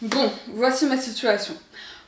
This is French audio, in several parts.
Bon, voici ma situation.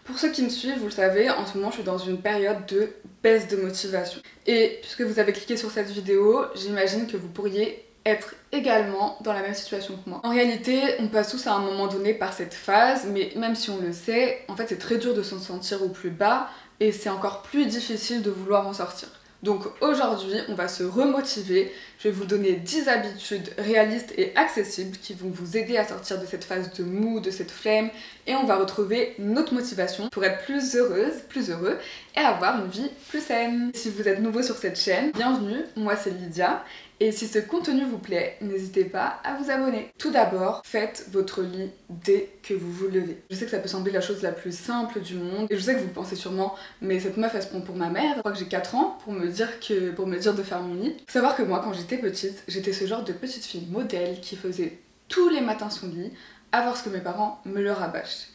Pour ceux qui me suivent, vous le savez, en ce moment je suis dans une période de baisse de motivation. Et puisque vous avez cliqué sur cette vidéo, j'imagine que vous pourriez être également dans la même situation que moi. En réalité, on passe tous à un moment donné par cette phase, mais même si on le sait, en fait c'est très dur de s'en sentir au plus bas et c'est encore plus difficile de vouloir en sortir. Donc aujourd'hui, on va se remotiver. Je vais vous donner 10 habitudes réalistes et accessibles qui vont vous aider à sortir de cette phase de mou, de cette flemme, et on va retrouver notre motivation pour être plus heureuse, plus heureux et avoir une vie plus saine. Si vous êtes nouveau sur cette chaîne, bienvenue, moi c'est Lydia. Et si ce contenu vous plaît, n'hésitez pas à vous abonner. Tout d'abord, faites votre lit dès que vous vous levez. Je sais que ça peut sembler la chose la plus simple du monde, et je sais que vous le pensez sûrement, mais cette meuf elle se prend pour ma mère. Je crois que j'ai 4 ans pour me dire de faire mon lit. Faut savoir que moi, quand j'étais petite, j'étais ce genre de petite fille modèle qui faisait tous les matins son lit, à voir ce que mes parents me le rabâchent.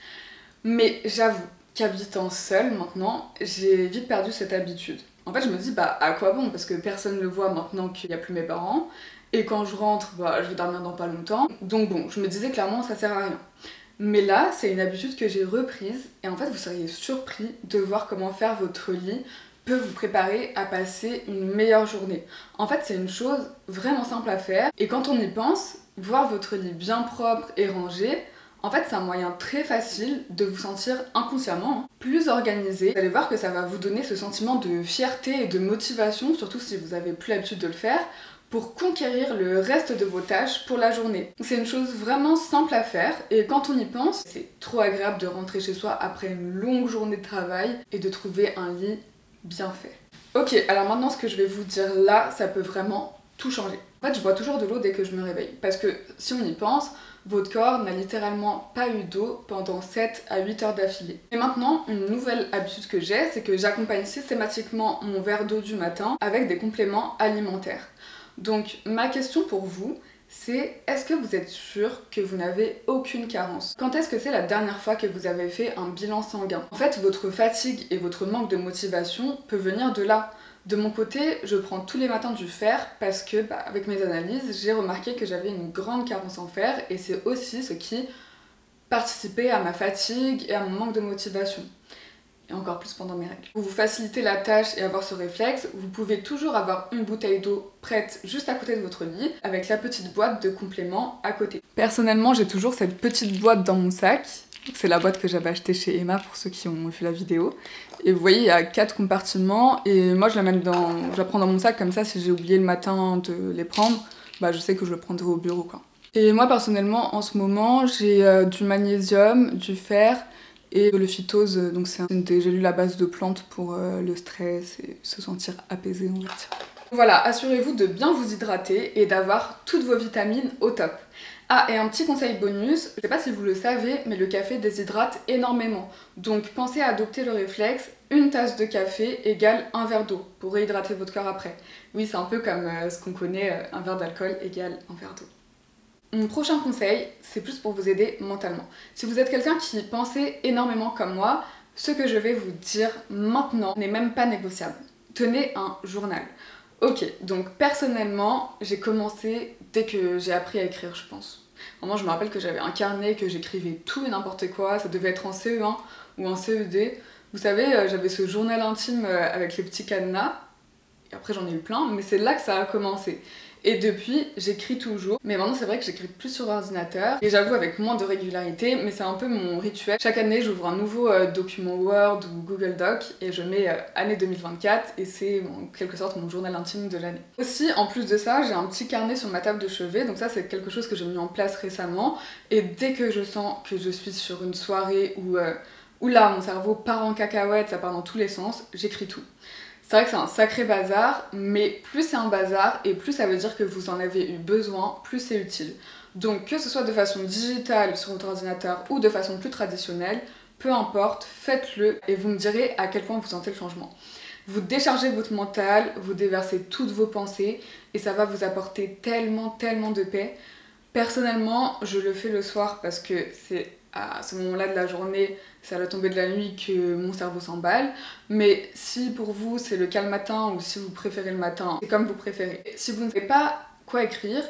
Mais j'avoue qu'habitant seule maintenant, j'ai vite perdu cette habitude. En fait, je me dis, bah à quoi bon? Parce que personne ne le voit maintenant qu'il n'y a plus mes parents. Et quand je rentre, bah je vais dormir dans pas longtemps. Donc bon, je me disais clairement, ça sert à rien. Mais là, c'est une habitude que j'ai reprise. Et en fait, vous seriez surpris de voir comment faire votre lit peut vous préparer à passer une meilleure journée. En fait, c'est une chose vraiment simple à faire. Et quand on y pense, voir votre lit bien propre et rangé, en fait, c'est un moyen très facile de vous sentir inconsciemment plus organisé. Vous allez voir que ça va vous donner ce sentiment de fierté et de motivation, surtout si vous n'avez plus l'habitude de le faire, pour conquérir le reste de vos tâches pour la journée. C'est une chose vraiment simple à faire et quand on y pense, c'est trop agréable de rentrer chez soi après une longue journée de travail et de trouver un lit bien fait. Ok, alors maintenant ce que je vais vous dire là, ça peut vraiment tout changer. En fait, je bois toujours de l'eau dès que je me réveille parce que si on y pense, votre corps n'a littéralement pas eu d'eau pendant 7 à 8 heures d'affilée. Et maintenant, une nouvelle habitude que j'ai, c'est que j'accompagne systématiquement mon verre d'eau du matin avec des compléments alimentaires. Donc ma question pour vous, c'est est-ce que vous êtes sûr que vous n'avez aucune carence? Quand est-ce que c'est la dernière fois que vous avez fait un bilan sanguin? En fait, votre fatigue et votre manque de motivation peut venir de là. De mon côté, je prends tous les matins du fer parce que, avec mes analyses, j'ai remarqué que j'avais une grande carence en fer et c'est aussi ce qui participait à ma fatigue et à mon manque de motivation. Et encore plus pendant mes règles. Pour vous faciliter la tâche et avoir ce réflexe, vous pouvez toujours avoir une bouteille d'eau prête juste à côté de votre lit avec la petite boîte de compléments à côté. Personnellement, j'ai toujours cette petite boîte dans mon sac. C'est la boîte que j'avais achetée chez Emma pour ceux qui ont vu la vidéo. Et vous voyez, il y a 4 compartiments et moi je la prends dans mon sac comme ça, si j'ai oublié le matin de les prendre, je sais que je le prendrai au bureau quoi. Et moi personnellement, en ce moment, j'ai du magnésium, du fer et le phytose, donc c'est des gélules à base de plantes pour le stress et se sentir apaisé, on va dire. Voilà, assurez-vous de bien vous hydrater et d'avoir toutes vos vitamines au top. Ah, et un petit conseil bonus, je sais pas si vous le savez, mais le café déshydrate énormément. Donc pensez à adopter le réflexe, une tasse de café égale un verre d'eau pour réhydrater votre corps après. Oui, c'est un peu comme ce qu'on connaît, un verre d'alcool égale un verre d'eau. Mon prochain conseil, c'est plus pour vous aider mentalement. Si vous êtes quelqu'un qui pensait énormément comme moi, ce que je vais vous dire maintenant n'est même pas négociable. Tenez un journal. Ok, donc personnellement, j'ai commencé dès que j'ai appris à écrire, je pense. Vraiment, je me rappelle que j'avais un carnet, que j'écrivais tout et n'importe quoi, ça devait être en CE1 ou en CE2. Vous savez, j'avais ce journal intime avec les petits cadenas, et après j'en ai eu plein, mais c'est là que ça a commencé. Et depuis, j'écris toujours, mais maintenant c'est vrai que j'écris plus sur ordinateur, et j'avoue avec moins de régularité, mais c'est un peu mon rituel. Chaque année, j'ouvre un nouveau document Word ou Google Doc, et je mets année 2024, et c'est en quelque sorte mon journal intime de l'année. Aussi, en plus de ça, j'ai un petit carnet sur ma table de chevet, donc ça c'est quelque chose que j'ai mis en place récemment, et dès que je sens que je suis sur une soirée où là, mon cerveau part en cacahuète, ça part dans tous les sens, j'écris tout. C'est vrai que c'est un sacré bazar, mais plus c'est un bazar et plus ça veut dire que vous en avez eu besoin, plus c'est utile. Donc que ce soit de façon digitale sur votre ordinateur ou de façon plus traditionnelle, peu importe, faites-le et vous me direz à quel point vous sentez le changement. Vous déchargez votre mental, vous déversez toutes vos pensées et ça va vous apporter tellement de paix. Personnellement, je le fais le soir parce que c'est à ce moment-là de la journée, c'est à la tombée de la nuit que mon cerveau s'emballe. Mais si pour vous c'est le cas le matin ou si vous préférez le matin, c'est comme vous préférez. Si vous ne savez pas quoi écrire,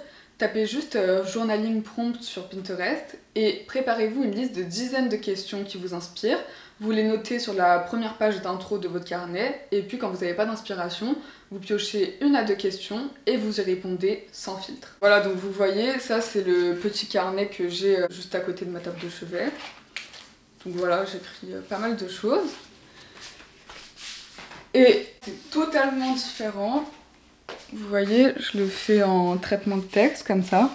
tapez juste journaling prompt sur Pinterest et préparez-vous une liste de dizaines de questions qui vous inspirent. Vous les notez sur la première page d'intro de votre carnet et puis quand vous n'avez pas d'inspiration, vous piochez 1 à 2 questions et vous y répondez sans filtre. Voilà, donc vous voyez, ça c'est le petit carnet que j'ai juste à côté de ma table de chevet. Donc voilà, j'ai pris pas mal de choses. Et c'est totalement différent. Vous voyez, je le fais en traitement de texte, comme ça.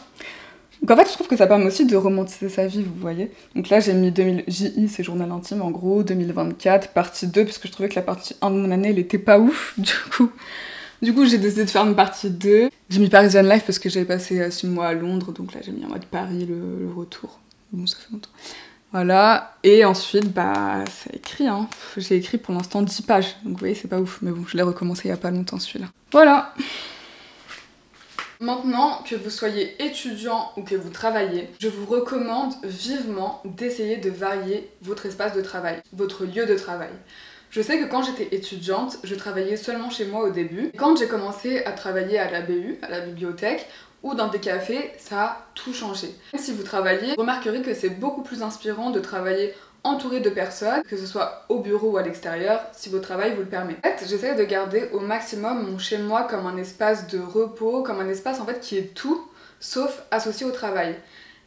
Donc en fait, je trouve que ça permet aussi de romantiser sa vie, vous voyez. Donc là, j'ai mis JI, c'est journal intime, en gros, 2024, partie 2, parce que je trouvais que la partie 1 de mon année, elle était pas ouf, Du coup, j'ai décidé de faire une partie 2. J'ai mis Parisian Life parce que j'avais passé 6 mois à Londres, donc là, j'ai mis en mode Paris, le retour. Bon, ça fait longtemps. Voilà, et ensuite, bah, c'est écrit, hein. J'ai écrit pour l'instant 10 pages, donc vous voyez, c'est pas ouf, mais bon, je l'ai recommencé il y a pas longtemps celui-là. Voilà. Maintenant, que vous soyez étudiant ou que vous travaillez, je vous recommande vivement d'essayer de varier votre espace de travail, votre lieu de travail. Je sais que quand j'étais étudiante, je travaillais seulement chez moi au début. Quand j'ai commencé à travailler à la BU, à la bibliothèque, ou dans des cafés, ça a tout changé. Même si vous travaillez, vous remarquerez que c'est beaucoup plus inspirant de travailler entouré de personnes, que ce soit au bureau ou à l'extérieur, si votre travail vous le permet. En fait, j'essaie de garder au maximum mon chez-moi comme un espace de repos, comme un espace en fait qui est tout, sauf associé au travail.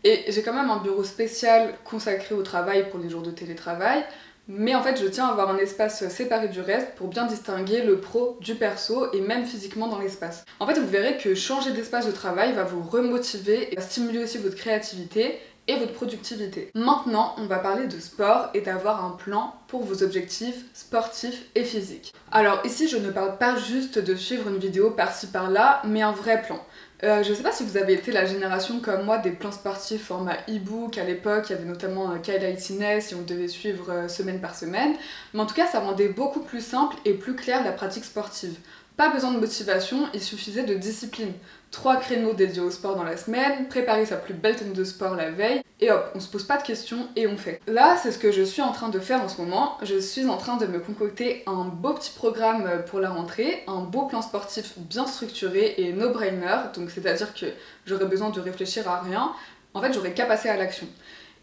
Et j'ai quand même un bureau spécial consacré au travail pour les jours de télétravail, mais en fait je tiens à avoir un espace séparé du reste pour bien distinguer le pro du perso et même physiquement dans l'espace. En fait vous verrez que changer d'espace de travail va vous remotiver et va stimuler aussi votre créativité et votre productivité. Maintenant, on va parler de sport et d'avoir un plan pour vos objectifs sportifs et physiques. Alors ici, je ne parle pas juste de suivre une vidéo par-ci par-là, mais un vrai plan. Je sais pas si vous avez été la génération comme moi des plans sportifs format e-book. À l'époque, il y avait notamment Kyle Itiness et on devait suivre semaine par semaine. Mais en tout cas, ça rendait beaucoup plus simple et plus clair la pratique sportive. Pas besoin de motivation, il suffisait de discipline. 3 créneaux dédiés au sport dans la semaine, préparer sa plus belle tenue de sport la veille, et hop, on se pose pas de questions et on fait. Là, c'est ce que je suis en train de faire en ce moment. Je suis en train de me concocter un beau petit programme pour la rentrée, un beau plan sportif bien structuré et no-brainer, donc c'est-à-dire que j'aurais besoin de réfléchir à rien. En fait, j'aurais qu'à passer à l'action.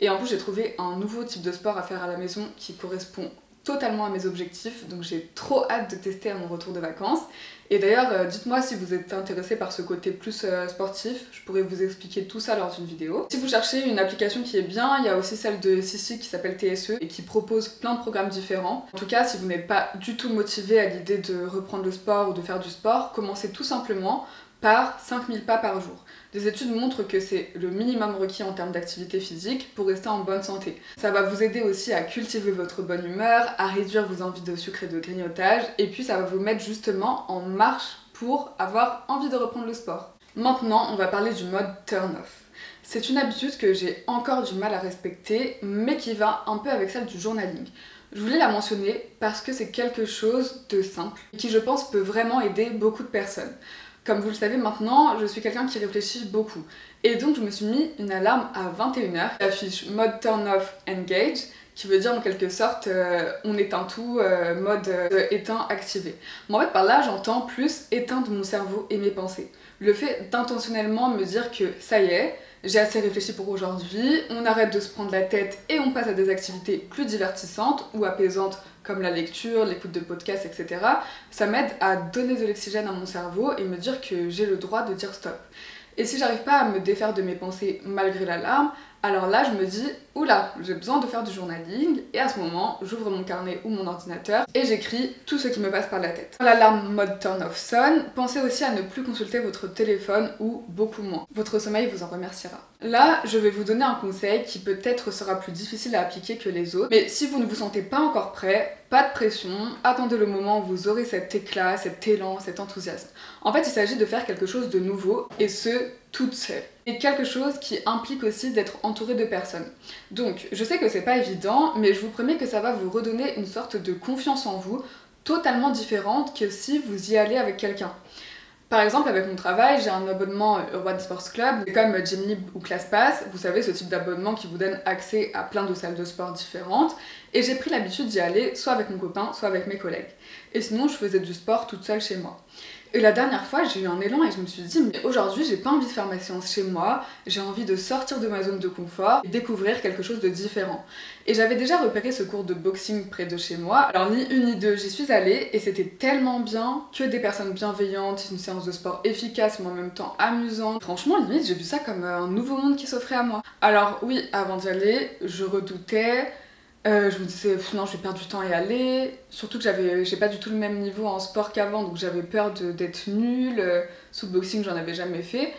Et en plus, j'ai trouvé un nouveau type de sport à faire à la maison qui correspond totalement à mes objectifs, donc j'ai trop hâte de tester à mon retour de vacances. Et d'ailleurs, dites-moi si vous êtes intéressé par ce côté plus sportif, je pourrais vous expliquer tout ça lors d'une vidéo. Si vous cherchez une application qui est bien, il y a aussi celle de Sissi qui s'appelle TSE et qui propose plein de programmes différents. En tout cas, si vous n'êtes pas du tout motivé à l'idée de reprendre le sport ou de faire du sport, commencez tout simplement par 5000 pas par jour. Des études montrent que c'est le minimum requis en termes d'activité physique pour rester en bonne santé. Ça va vous aider aussi à cultiver votre bonne humeur, à réduire vos envies de sucre et de grignotage, et puis ça va vous mettre justement en marche pour avoir envie de reprendre le sport. Maintenant, on va parler du mode turn off. C'est une habitude que j'ai encore du mal à respecter, mais qui va un peu avec celle du journaling. Je voulais la mentionner parce que c'est quelque chose de simple et qui, je pense, peut vraiment aider beaucoup de personnes. Comme vous le savez maintenant, je suis quelqu'un qui réfléchit beaucoup. Et donc je me suis mis une alarme à 21h qui affiche mode turn off engage, qui veut dire en quelque sorte on éteint tout, mode éteint activé. Mais en fait par là j'entends plus éteindre mon cerveau et mes pensées. Le fait d'intentionnellement me dire que ça y est, j'ai assez réfléchi pour aujourd'hui, on arrête de se prendre la tête et on passe à des activités plus divertissantes ou apaisantes comme la lecture, l'écoute de podcasts, etc. Ça m'aide à donner de l'oxygène à mon cerveau et me dire que j'ai le droit de dire stop. Et si j'arrive pas à me défaire de mes pensées malgré l'alarme, alors là je me dis, oula, j'ai besoin de faire du journaling, et à ce moment, j'ouvre mon carnet ou mon ordinateur et j'écris tout ce qui me passe par la tête. Quand l'alarme mode turn off sonne, pensez aussi à ne plus consulter votre téléphone ou beaucoup moins. Votre sommeil vous en remerciera. Là, je vais vous donner un conseil qui peut-être sera plus difficile à appliquer que les autres, mais si vous ne vous sentez pas encore prêt, pas de pression, attendez le moment où vous aurez cet éclat, cet élan, cet enthousiasme. En fait, il s'agit de faire quelque chose de nouveau, et ce, toute seule. Et quelque chose qui implique aussi d'être entouré de personnes. Donc, je sais que c'est pas évident, mais je vous promets que ça va vous redonner une sorte de confiance en vous, totalement différente que si vous y allez avec quelqu'un. Par exemple, avec mon travail, j'ai un abonnement Urban Sports Club, c'est comme Gymlib ou ClassPass, vous savez, ce type d'abonnement qui vous donne accès à plein de salles de sport différentes, et j'ai pris l'habitude d'y aller soit avec mon copain, soit avec mes collègues. Et sinon, je faisais du sport toute seule chez moi. Et la dernière fois, j'ai eu un élan et je me suis dit, mais aujourd'hui, j'ai pas envie de faire ma séance chez moi, j'ai envie de sortir de ma zone de confort et découvrir quelque chose de différent. Et j'avais déjà repéré ce cours de boxing près de chez moi, alors ni une ni deux, j'y suis allée et c'était tellement bien, que des personnes bienveillantes, une séance de sport efficace mais en même temps amusante. Franchement, limite, j'ai vu ça comme un nouveau monde qui s'offrait à moi. Alors oui, avant d'y aller, je redoutais. Je me disais non, je vais perdre du temps à y aller, surtout que j'ai pas du tout le même niveau en sport qu'avant, donc j'avais peur d'être nulle. Sous le boxing, j'en avais jamais fait,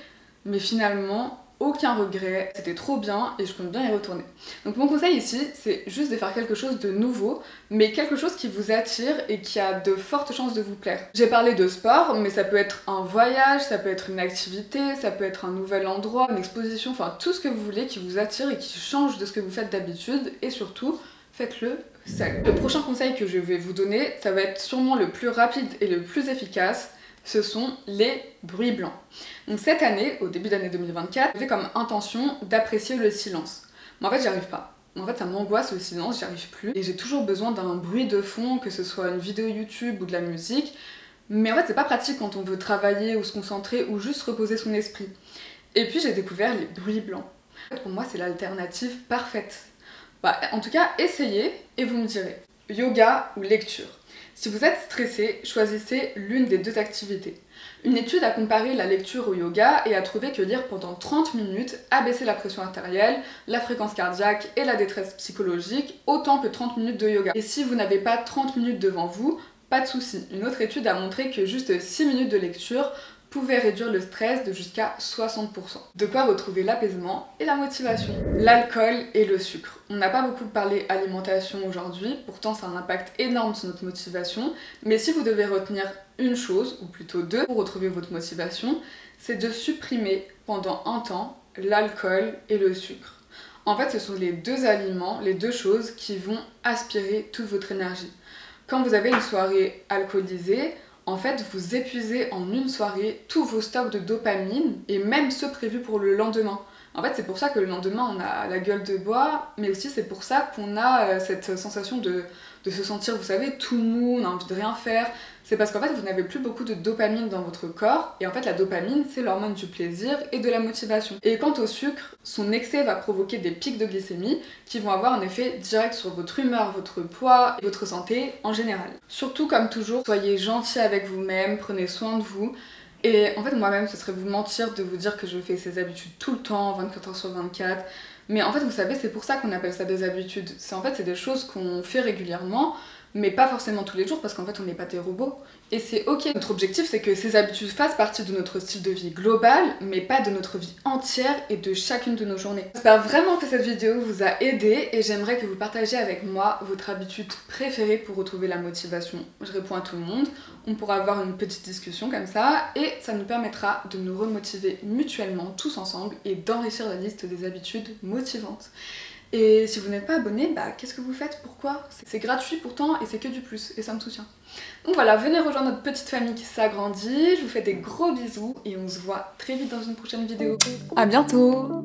mais finalement aucun regret, c'était trop bien et je compte bien y retourner. Donc mon conseil ici, c'est juste de faire quelque chose de nouveau, mais quelque chose qui vous attire et qui a de fortes chances de vous plaire. J'ai parlé de sport, mais ça peut être un voyage, ça peut être une activité, ça peut être un nouvel endroit, une exposition, enfin tout ce que vous voulez qui vous attire et qui change de ce que vous faites d'habitude, et surtout faites-le seul. Le prochain conseil que je vais vous donner, ça va être sûrement le plus rapide et le plus efficace, ce sont les bruits blancs. Donc cette année, au début d'année 2024, j'avais comme intention d'apprécier le silence. Mais en fait, j'y arrive pas. En fait, ça m'angoisse le silence, j'y arrive plus. Et j'ai toujours besoin d'un bruit de fond, que ce soit une vidéo YouTube ou de la musique. Mais en fait, c'est pas pratique quand on veut travailler ou se concentrer ou juste reposer son esprit. Et puis j'ai découvert les bruits blancs. Pour moi, c'est l'alternative parfaite. En tout cas, essayez et vous me direz. Yoga ou lecture. Si vous êtes stressé, choisissez l'une des deux activités. Une étude a comparé la lecture au yoga et a trouvé que lire pendant 30 minutes abaissait la pression artérielle, la fréquence cardiaque et la détresse psychologique autant que 30 minutes de yoga. Et si vous n'avez pas 30 minutes devant vous, pas de souci. Une autre étude a montré que juste 6 minutes de lecture pouvait réduire le stress de jusqu'à 60%. De quoi retrouver l'apaisement et la motivation. L'alcool et le sucre. On n'a pas beaucoup parlé alimentation aujourd'hui, pourtant ça a un impact énorme sur notre motivation, mais si vous devez retenir une chose, ou plutôt deux, pour retrouver votre motivation, c'est de supprimer pendant un temps l'alcool et le sucre. En fait, ce sont les deux aliments, les deux choses qui vont aspirer toute votre énergie. Quand vous avez une soirée alcoolisée, en fait, vous épuisez en une soirée tous vos stocks de dopamine et même ceux prévus pour le lendemain. En fait, c'est pour ça que le lendemain, on a la gueule de bois, mais aussi c'est pour ça qu'on a cette sensation de se sentir, vous savez, tout mou, on a envie de rien faire. C'est parce qu'en fait, vous n'avez plus beaucoup de dopamine dans votre corps, et en fait, la dopamine, c'est l'hormone du plaisir et de la motivation. Et quant au sucre, son excès va provoquer des pics de glycémie qui vont avoir un effet direct sur votre humeur, votre poids et votre santé en général. Surtout, comme toujours, soyez gentil avec vous-même, prenez soin de vous. Et en fait, moi-même, ce serait vous mentir de vous dire que je fais ces habitudes tout le temps, 24 heures sur 24. Mais en fait, vous savez, c'est pour ça qu'on appelle ça des habitudes. C'est des choses qu'on fait régulièrement, mais pas forcément tous les jours, parce qu'en fait, on n'est pas des robots. Et c'est ok. Notre objectif, c'est que ces habitudes fassent partie de notre style de vie global, mais pas de notre vie entière et de chacune de nos journées. J'espère vraiment que cette vidéo vous a aidé et j'aimerais que vous partagiez avec moi votre habitude préférée pour retrouver la motivation. Je réponds à tout le monde, on pourra avoir une petite discussion comme ça et ça nous permettra de nous remotiver mutuellement tous ensemble et d'enrichir la liste des habitudes motivantes. Et si vous n'êtes pas abonné, qu'est-ce que vous faites? Pourquoi? C'est gratuit pourtant et c'est que du plus et ça me soutient. Donc voilà, venez rejoindre notre petite famille qui s'agrandit, je vous fais des gros bisous et on se voit très vite dans une prochaine vidéo. À bientôt!